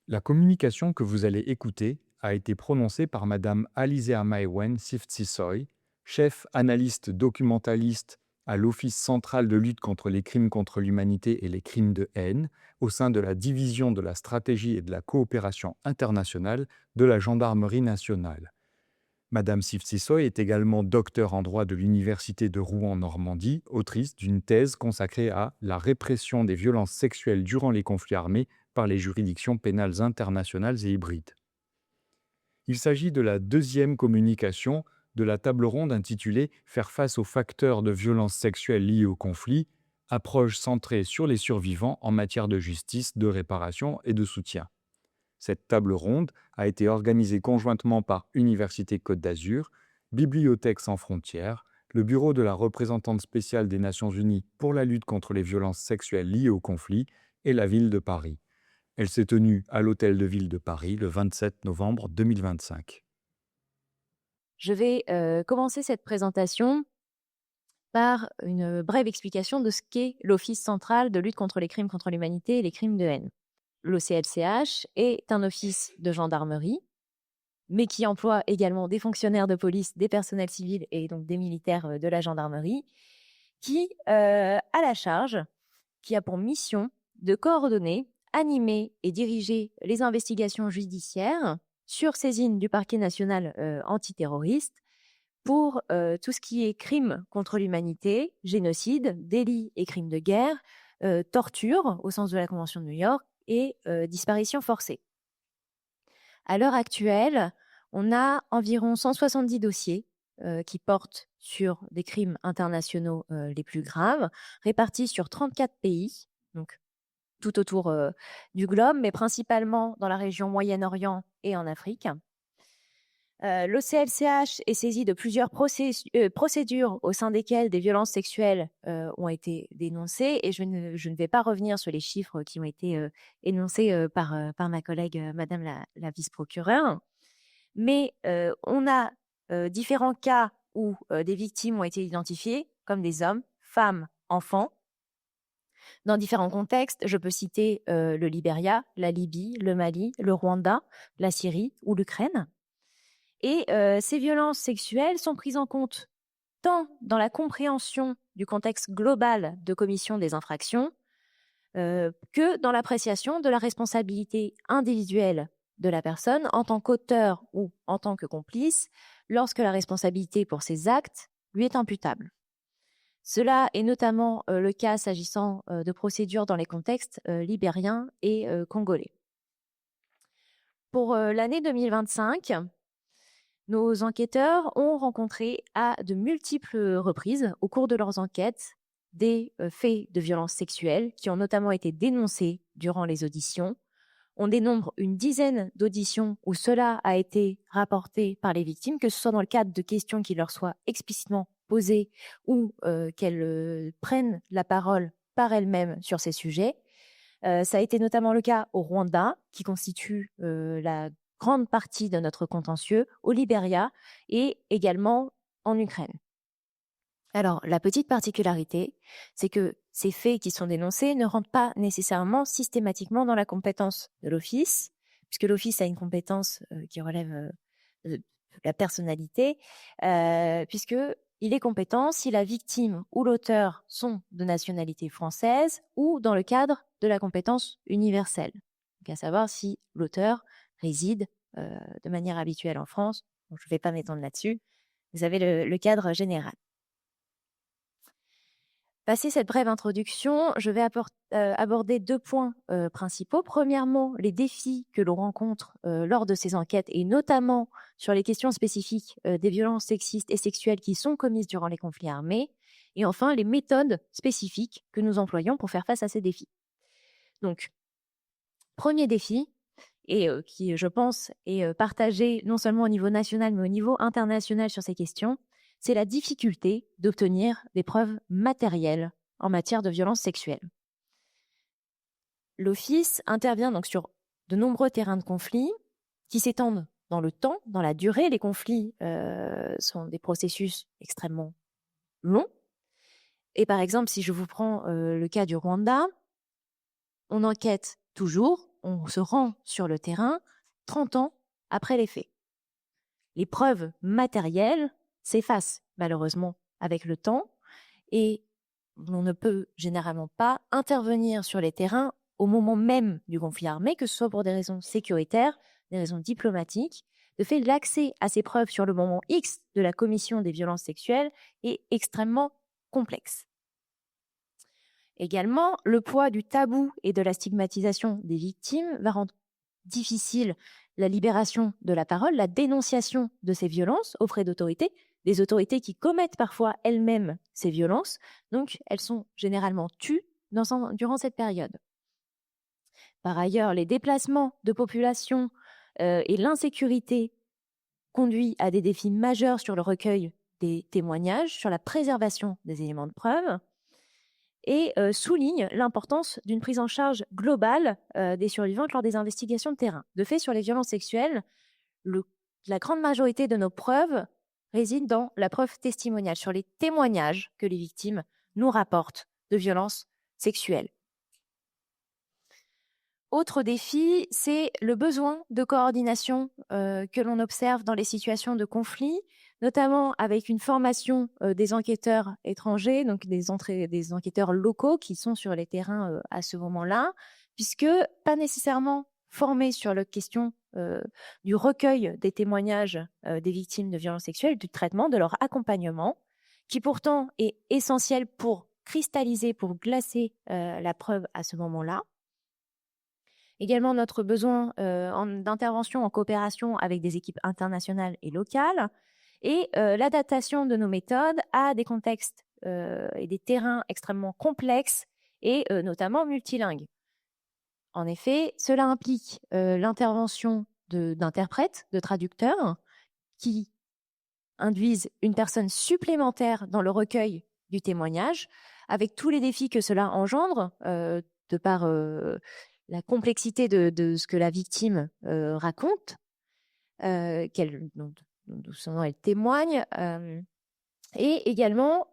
La communication que vous allez écouter a été prononcée par Madame Alizea Maïwen Siftsissoy, chef analyste documentaliste à l'Office central de lutte contre les crimes contre l'humanité et les crimes de haine, au sein de la division de la stratégie et de la coopération internationale de la Gendarmerie nationale. Madame Siftsissoy est également docteur en droit de l'Université de Rouen-Normandie, autrice d'une thèse consacrée à la répression des violences sexuelles durant les conflits armés par les juridictions pénales internationales et hybrides. Il s'agit de la deuxième communication de la table ronde intitulée Faire face aux facteurs de violence sexuelle liés au conflit, approche centrée sur les survivants en matière de justice, de réparation et de soutien. Cette table ronde a été organisée conjointement par Université Côte d'Azur, Bibliothèques sans frontières, le Bureau de la représentante spéciale des Nations Unies pour la lutte contre les violences sexuelles liées au conflit et la ville de Paris. Elle s'est tenue à l'Hôtel de Ville de Paris le 27 novembre 2025. Je vais commencer cette présentation par une brève explication de ce qu'est l'Office central de lutte contre les crimes contre l'humanité et les crimes de haine. L'OCLCH est un office de gendarmerie, mais qui emploie également des fonctionnaires de police, des personnels civils et donc des militaires de la gendarmerie, qui a la charge, qui a pour mission de coordonner, animer et diriger les investigations judiciaires sur saisine du parquet national antiterroriste pour tout ce qui est crimes contre l'humanité, génocide, délits et crimes de guerre, torture au sens de la Convention de New York et disparition forcée. À l'heure actuelle, on a environ 170 dossiers qui portent sur des crimes internationaux les plus graves, répartis sur 34 pays, donc tout autour du globe, mais principalement dans la région Moyen-Orient et en Afrique. L'OCLCH est saisi de plusieurs procédures au sein desquelles des violences sexuelles ont été dénoncées, et je ne vais pas revenir sur les chiffres qui ont été énoncés par ma collègue Madame la vice-procureure, mais on a différents cas où des victimes ont été identifiées comme des hommes, femmes, enfants. Dans différents contextes, je peux citer le Libéria, la Libye, le Mali, le Rwanda, la Syrie ou l'Ukraine. Et ces violences sexuelles sont prises en compte tant dans la compréhension du contexte global de commission des infractions que dans l'appréciation de la responsabilité individuelle de la personne en tant qu'auteur ou en tant que complice lorsque la responsabilité pour ces actes lui est imputable. Cela est notamment le cas s'agissant de procédures dans les contextes libériens et congolais. Pour l'année 2025, nos enquêteurs ont rencontré à de multiples reprises au cours de leurs enquêtes des faits de violences sexuelles qui ont notamment été dénoncés durant les auditions. On dénombre une dizaine d'auditions où cela a été rapporté par les victimes, que ce soit dans le cadre de questions qui leur soient explicitement posées ou qu'elles prennent la parole par elles-mêmes sur ces sujets. Ça a été notamment le cas au Rwanda, qui constitue la grande partie de notre contentieux, au Libéria et également en Ukraine. Alors, la petite particularité, c'est que ces faits qui sont dénoncés ne rentrent pas nécessairement systématiquement dans la compétence de l'Office, puisque l'Office a une compétence qui relève de la personnalité, puisque il est compétent si la victime ou l'auteur sont de nationalité française ou dans le cadre de la compétence universelle. Donc, à savoir si l'auteur réside de manière habituelle en France. Donc, je ne vais pas m'étendre là-dessus. Vous avez le cadre général. Passé cette brève introduction, je vais aborder deux points principaux. Premièrement, les défis que l'on rencontre lors de ces enquêtes et notamment sur les questions spécifiques des violences sexistes et sexuelles qui sont commises durant les conflits armés. Et enfin, les méthodes spécifiques que nous employons pour faire face à ces défis. Donc, premier défi, et qui, je pense, est partagé non seulement au niveau national, mais au niveau international sur ces questions, c'est la difficulté d'obtenir des preuves matérielles en matière de violences sexuelles. L'Office intervient donc sur de nombreux terrains de conflit qui s'étendent dans le temps, dans la durée. Les conflits sont des processus extrêmement longs. Et par exemple, si je vous prends le cas du Rwanda, on enquête toujours, on se rend sur le terrain 30 ans après les faits. Les preuves matérielles s'effacent malheureusement avec le temps et on ne peut généralement pas intervenir sur les terrains au moment même du conflit armé, que ce soit pour des raisons sécuritaires, des raisons diplomatiques. De fait, l'accès à ces preuves sur le moment X de la commission des violences sexuelles est extrêmement complexe. Également, le poids du tabou et de la stigmatisation des victimes va rendre difficile la libération de la parole, la dénonciation de ces violences auprès d'autorités, des autorités qui commettent parfois elles-mêmes ces violences. Donc, elles sont généralement tues durant cette période. Par ailleurs, les déplacements de population et l'insécurité conduisent à des défis majeurs sur le recueil des témoignages, sur la préservation des éléments de preuve, et souligne l'importance d'une prise en charge globale des survivantes lors des investigations de terrain. De fait, sur les violences sexuelles, la grande majorité de nos preuves réside dans la preuve testimoniale, sur les témoignages que les victimes nous rapportent de violences sexuelles. Autre défi, c'est le besoin de coordination que l'on observe dans les situations de conflit, notamment avec une formation des enquêteurs étrangers, donc des enquêteurs locaux qui sont sur les terrains à ce moment-là, puisque pas nécessairement formés sur la question du recueil des témoignages des victimes de violences sexuelles, du traitement, de leur accompagnement, qui pourtant est essentiel pour cristalliser, pour glacer la preuve à ce moment-là. Également, notre besoin d'intervention en coopération avec des équipes internationales et locales et l'adaptation de nos méthodes à des contextes et des terrains extrêmement complexes et notamment multilingues. En effet, cela implique l'intervention d'interprètes, de traducteurs qui induisent une personne supplémentaire dans le recueil du témoignage, avec tous les défis que cela engendre de par la complexité de ce que la victime raconte, dont elle témoigne, et également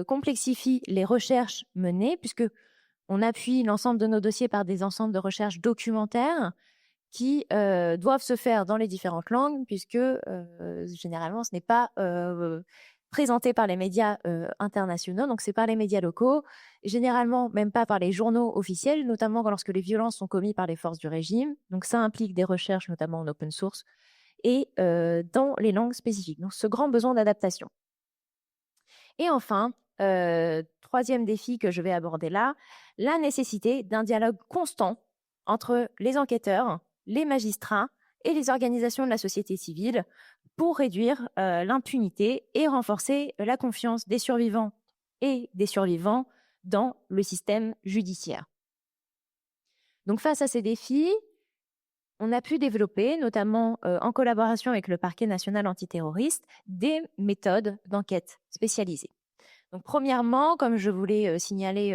complexifie les recherches menées, puisque on appuie l'ensemble de nos dossiers par des ensembles de recherches documentaires qui doivent se faire dans les différentes langues, puisque généralement ce n'est pas présenté par les médias internationaux, donc c'est par les médias locaux, généralement même pas par les journaux officiels, notamment lorsque les violences sont commises par les forces du régime. Donc ça implique des recherches, notamment en open source, et dans les langues spécifiques. Donc ce grand besoin d'adaptation. Et enfin, troisième défi que je vais aborder là, la nécessité d'un dialogue constant entre les enquêteurs, les magistrats et les organisations de la société civile pour réduire l'impunité et renforcer la confiance des survivants et des survivants dans le système judiciaire. Donc face à ces défis, on a pu développer, notamment en collaboration avec le Parquet national antiterroriste, des méthodes d'enquête spécialisées. Donc, premièrement, comme je voulais signaler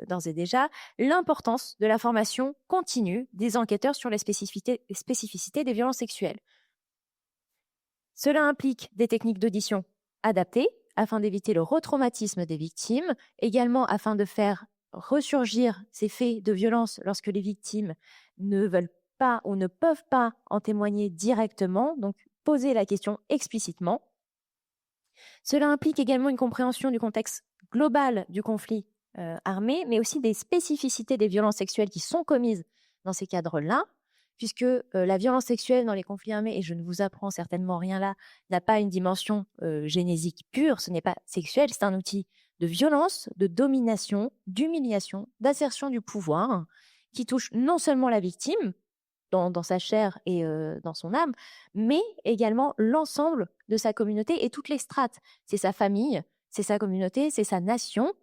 d'ores et déjà, l'importance de la formation continue des enquêteurs sur les spécificités des violences sexuelles. Cela implique des techniques d'audition adaptées afin d'éviter le retraumatisme des victimes, également afin de faire ressurgir ces faits de violence lorsque les victimes ne veulent pas ou ne peuvent pas en témoigner directement, donc poser la question explicitement. Cela implique également une compréhension du contexte global du conflit armé, mais aussi des spécificités des violences sexuelles qui sont commises dans ces cadres-là, puisque la violence sexuelle dans les conflits armés, et je ne vous apprends certainement rien là, n'a pas une dimension génésique pure, ce n'est pas sexuel, c'est un outil de violence, de domination, d'humiliation, d'assertion du pouvoir, qui touche non seulement la victime, dans sa chair et dans son âme, mais également l'ensemble de sa communauté et toutes les strates. C'est sa famille, c'est sa communauté, c'est sa nation.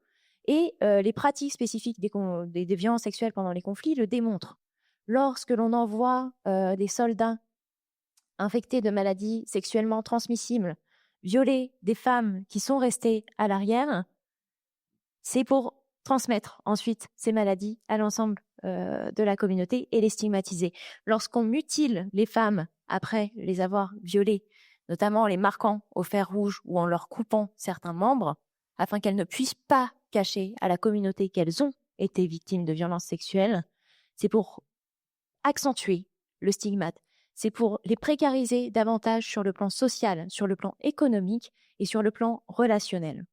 Et les pratiques spécifiques des violences sexuelles pendant les conflits le démontrent. Lorsque l'on envoie des soldats infectés de maladies sexuellement transmissibles, violer des femmes qui sont restées à l'arrière, c'est pour transmettre ensuite ces maladies à l'ensemble de la communauté et les stigmatiser. Lorsqu'on mutile les femmes après les avoir violées, notamment en les marquant au fer rouge ou en leur coupant certains membres, afin qu'elles ne puissent pas cacher à la communauté qu'elles ont été victimes de violences sexuelles, c'est pour accentuer le stigmate. C'est pour les précariser davantage sur le plan social, sur le plan économique et sur le plan relationnel.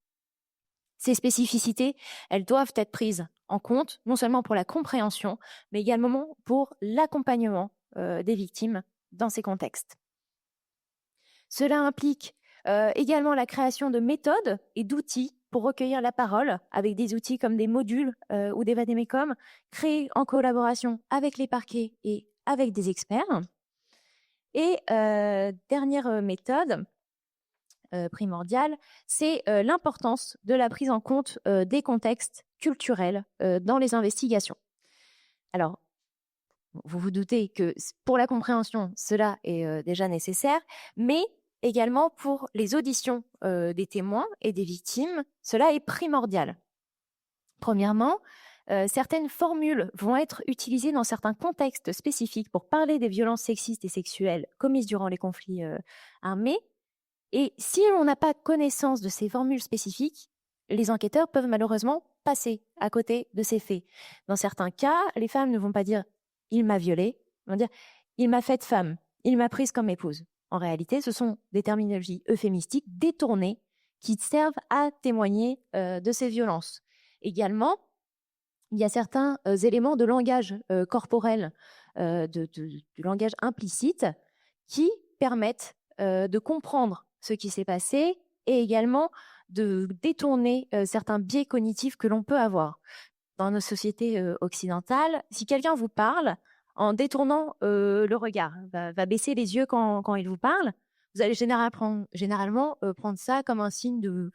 Ces spécificités, elles doivent être prises en compte, non seulement pour la compréhension, mais également pour l'accompagnement des victimes dans ces contextes. Cela implique également la création de méthodes et d'outils pour recueillir la parole, avec des outils comme des modules ou des vadémécums créés en collaboration avec les parquets et avec des experts. Et dernière méthode primordiale, c'est l'importance de la prise en compte des contextes culturels dans les investigations. Alors, vous vous doutez que pour la compréhension, cela est déjà nécessaire, mais également pour les auditions des témoins et des victimes, cela est primordial. Premièrement, certaines formules vont être utilisées dans certains contextes spécifiques pour parler des violences sexistes et sexuelles commises durant les conflits armés. Et si on n'a pas connaissance de ces formules spécifiques, les enquêteurs peuvent malheureusement passer à côté de ces faits. Dans certains cas, les femmes ne vont pas dire « il m'a violée », ils vont dire « il m'a faite femme, il m'a prise comme épouse ». En réalité, ce sont des terminologies euphémistiques détournées qui servent à témoigner de ces violences. Également, il y a certains éléments de langage corporel, du langage implicite, qui permettent de comprendre ce qui s'est passé et également de détourner certains biais cognitifs que l'on peut avoir. Dans nos sociétés occidentales, si quelqu'un vous parle en détournant le regard, va baisser les yeux quand il vous parle, vous allez généralement prendre ça comme un signe de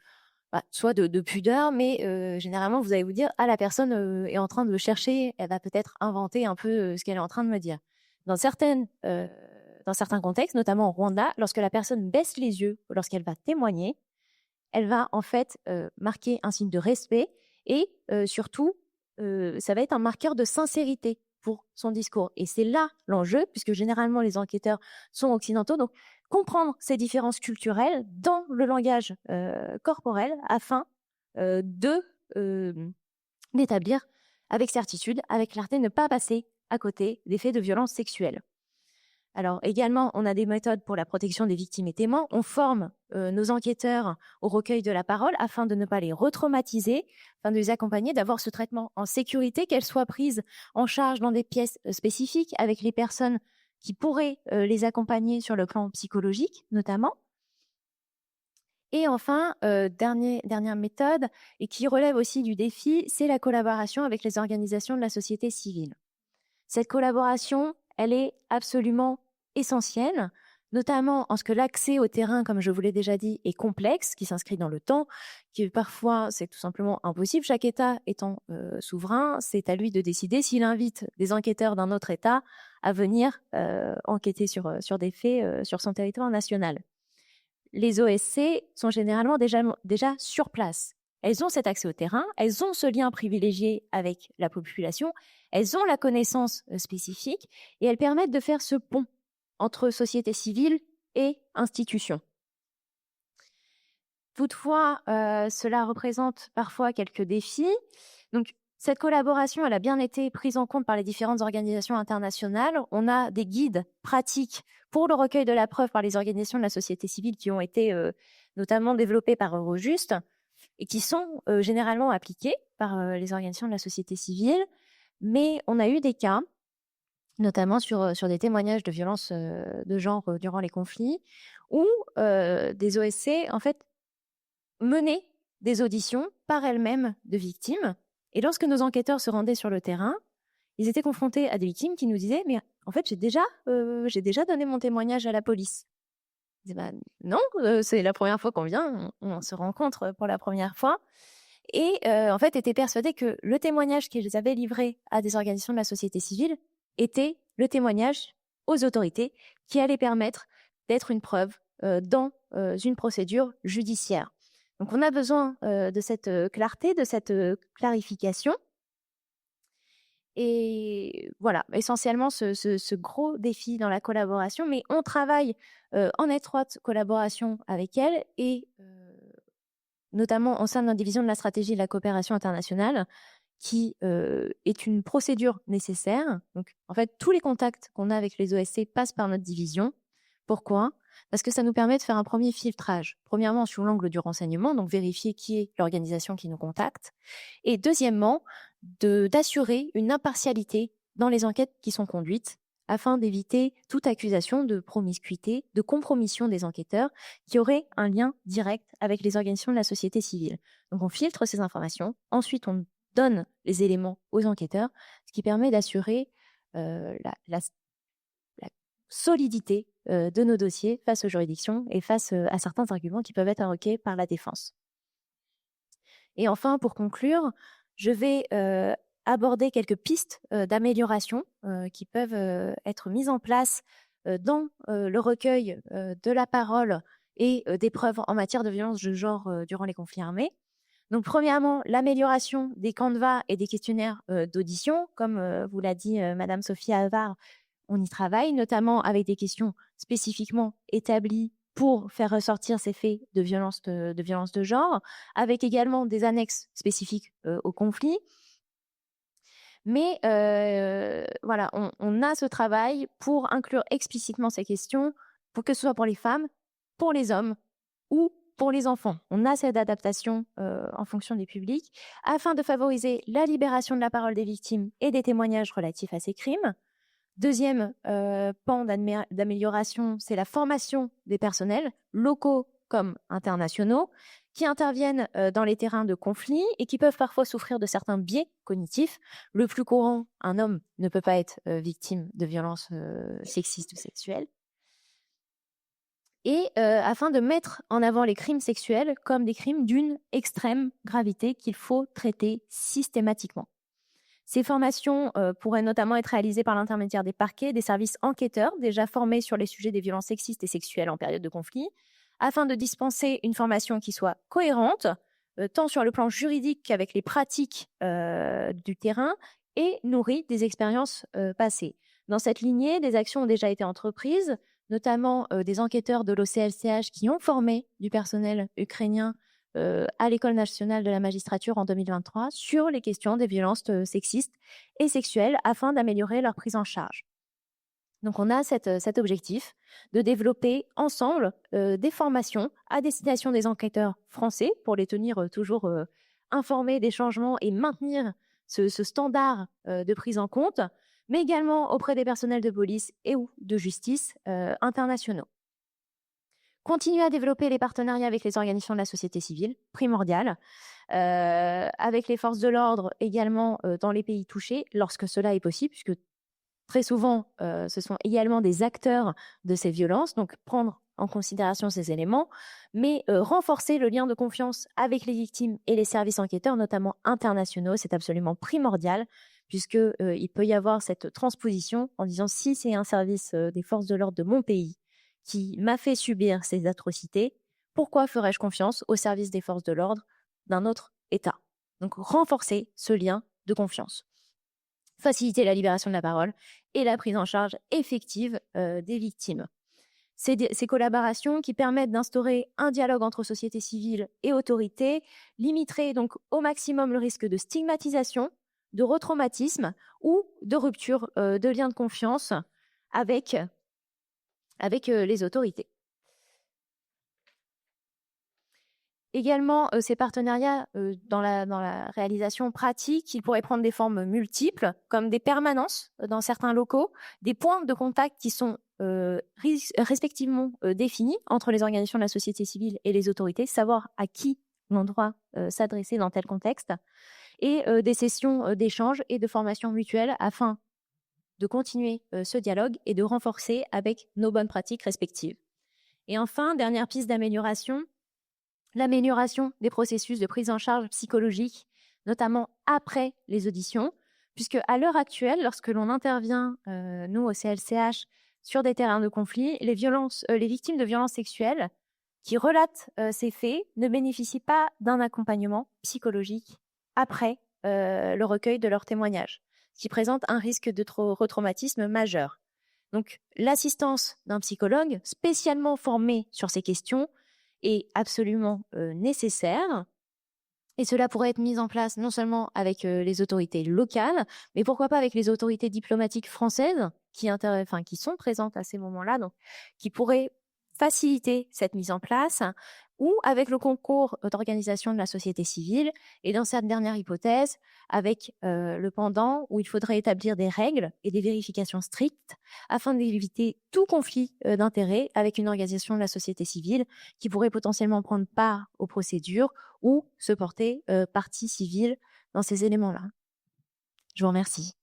soit de pudeur, mais généralement vous allez vous dire la personne est en train de chercher, elle va peut-être inventer un peu ce qu'elle est en train de me dire. Dans certains contextes, notamment au Rwanda, lorsque la personne baisse les yeux, lorsqu'elle va témoigner, elle va en fait marquer un signe de respect et surtout, ça va être un marqueur de sincérité pour son discours. Et c'est là l'enjeu, puisque généralement les enquêteurs sont occidentaux. Donc, comprendre ces différences culturelles dans le langage corporel afin d'établir avec certitude, avec clarté, ne pas passer à côté des faits de violence sexuelle. Alors également, on a des méthodes pour la protection des victimes et témoins. On forme nos enquêteurs au recueil de la parole afin de ne pas les retraumatiser, afin de les accompagner, d'avoir ce traitement en sécurité, qu'elles soient prises en charge dans des pièces spécifiques avec les personnes qui pourraient les accompagner sur le plan psychologique notamment. Et enfin, dernière méthode, et qui relève aussi du défi, c'est la collaboration avec les organisations de la société civile. Cette collaboration, elle est absolument essentielle, notamment en ce que l'accès au terrain, comme je vous l'ai déjà dit, est complexe, qui s'inscrit dans le temps, qui parfois c'est tout simplement impossible. Chaque État étant souverain, c'est à lui de décider s'il invite des enquêteurs d'un autre État à venir enquêter sur des faits sur son territoire national. Les OSC sont généralement déjà sur place. Elles ont cet accès au terrain, elles ont ce lien privilégié avec la population, elles ont la connaissance spécifique et elles permettent de faire ce pont entre société civile et institutions. Toutefois, cela représente parfois quelques défis. Donc, cette collaboration, elle a bien été prise en compte par les différentes organisations internationales. On a des guides pratiques pour le recueil de la preuve par les organisations de la société civile qui ont été notamment développés par Eurojust et qui sont généralement appliqués par les organisations de la société civile. Mais on a eu des cas, notamment sur des témoignages de violences de genre durant les conflits, où des OSC, en fait, menaient des auditions par elles-mêmes de victimes. Et lorsque nos enquêteurs se rendaient sur le terrain, ils étaient confrontés à des victimes qui nous disaient « Mais en fait, j'ai déjà donné mon témoignage à la police. » Ils disaient « Non, c'est la première fois qu'on vient, on se rencontre pour la première fois. » Et en fait, étaient persuadés que le témoignage qu'ils avaient livré à des organisations de la société civile était le témoignage aux autorités qui allait permettre d'être une preuve dans une procédure judiciaire. Donc, on a besoin de cette clarté, de cette clarification. Et voilà, essentiellement ce gros défi dans la collaboration, mais on travaille en étroite collaboration avec elles et notamment au sein de la division de la stratégie de la coopération internationale, qui est une procédure nécessaire. Donc, en fait, tous les contacts qu'on a avec les OSC passent par notre division. Pourquoi ? Parce que ça nous permet de faire un premier filtrage. Premièrement, sur l'angle du renseignement, donc vérifier qui est l'organisation qui nous contacte. Et deuxièmement, d'assurer une impartialité dans les enquêtes qui sont conduites afin d'éviter toute accusation de promiscuité, de compromission des enquêteurs qui auraient un lien direct avec les organisations de la société civile. Donc on filtre ces informations, ensuite on donne les éléments aux enquêteurs, ce qui permet d'assurer la solidité de nos dossiers face aux juridictions et face à certains arguments qui peuvent être invoqués par la défense. Et enfin, pour conclure, je vais aborder quelques pistes d'amélioration qui peuvent être mises en place dans le recueil de la parole et des preuves en matière de violence de genre durant les conflits armés. Donc, premièrement, l'amélioration des canevas et des questionnaires d'audition. Comme vous l'a dit Madame Sophie Havard, on y travaille, notamment avec des questions spécifiquement établies pour faire ressortir ces faits de violence de genre, avec également des annexes spécifiques au conflit. Mais voilà, on a ce travail pour inclure explicitement ces questions, pour que ce soit pour les femmes, pour les hommes ou pour les enfants. On a cette adaptation en fonction des publics, afin de favoriser la libération de la parole des victimes et des témoignages relatifs à ces crimes. Deuxième pan d'amélioration, c'est la formation des personnels, locaux comme internationaux, qui interviennent dans les terrains de conflit et qui peuvent parfois souffrir de certains biais cognitifs. Le plus courant, un homme ne peut pas être victime de violences sexistes ou sexuelles. Et afin de mettre en avant les crimes sexuels comme des crimes d'une extrême gravité qu'il faut traiter systématiquement. Ces formations pourraient notamment être réalisées par l'intermédiaire des parquets, des services enquêteurs déjà formés sur les sujets des violences sexistes et sexuelles en période de conflit, afin de dispenser une formation qui soit cohérente, tant sur le plan juridique qu'avec les pratiques du terrain, et nourrie des expériences passées. Dans cette lignée, des actions ont déjà été entreprises, notamment des enquêteurs de l'OCLCH qui ont formé du personnel ukrainien à l'École nationale de la magistrature en 2023 sur les questions des violences sexistes et sexuelles afin d'améliorer leur prise en charge. Donc on a cet objectif de développer ensemble des formations à destination des enquêteurs français pour les tenir toujours informés des changements et maintenir ce standard de prise en compte, mais également auprès des personnels de police et ou de justice internationaux. Continuer à développer les partenariats avec les organisations de la société civile, primordial, avec les forces de l'ordre également dans les pays touchés, lorsque cela est possible, puisque très souvent, ce sont également des acteurs de ces violences, donc prendre en considération ces éléments, mais renforcer le lien de confiance avec les victimes et les services enquêteurs, notamment internationaux, c'est absolument primordial, puisque il peut y avoir cette transposition en disant si c'est un service des forces de l'ordre de mon pays qui m'a fait subir ces atrocités, pourquoi ferais-je confiance au service des forces de l'ordre d'un autre État ? Donc renforcer ce lien de confiance. Faciliter la libération de la parole et la prise en charge effective des victimes. Ces collaborations qui permettent d'instaurer un dialogue entre société civile et autorités limiteraient donc au maximum le risque de stigmatisation, de retraumatisme ou de rupture de lien de confiance avec les autorités. Également, ces partenariats dans la réalisation pratique, ils pourraient prendre des formes multiples, comme des permanences dans certains locaux, des points de contact qui sont respectivement définis entre les organisations de la société civile et les autorités, savoir à qui l'on doit s'adresser dans tel contexte, et des sessions d'échange et de formation mutuelle afin de continuer ce dialogue et de renforcer avec nos bonnes pratiques respectives. Et enfin, dernière piste d'amélioration, l'amélioration des processus de prise en charge psychologique, notamment après les auditions, puisque à l'heure actuelle, lorsque l'on intervient, nous au CLCH, sur des terrains de conflit, les victimes de violences sexuelles qui relatent ces faits ne bénéficient pas d'un accompagnement psychologique après le recueil de leurs témoignages, ce qui présente un risque de retraumatisme majeur. Donc, l'assistance d'un psychologue spécialement formé sur ces questions est absolument nécessaire Et cela pourrait être mis en place non seulement avec les autorités locales, mais pourquoi pas avec les autorités diplomatiques françaises qui sont présentes à ces moments-là, donc qui pourraient faciliter cette mise en place, ou avec le concours d'organisations de la société civile. Et dans cette dernière hypothèse, avec le pendant où il faudrait établir des règles et des vérifications strictes afin d'éviter tout conflit d'intérêts avec une organisation de la société civile qui pourrait potentiellement prendre part aux procédures ou se porter partie civile dans ces éléments-là. Je vous remercie.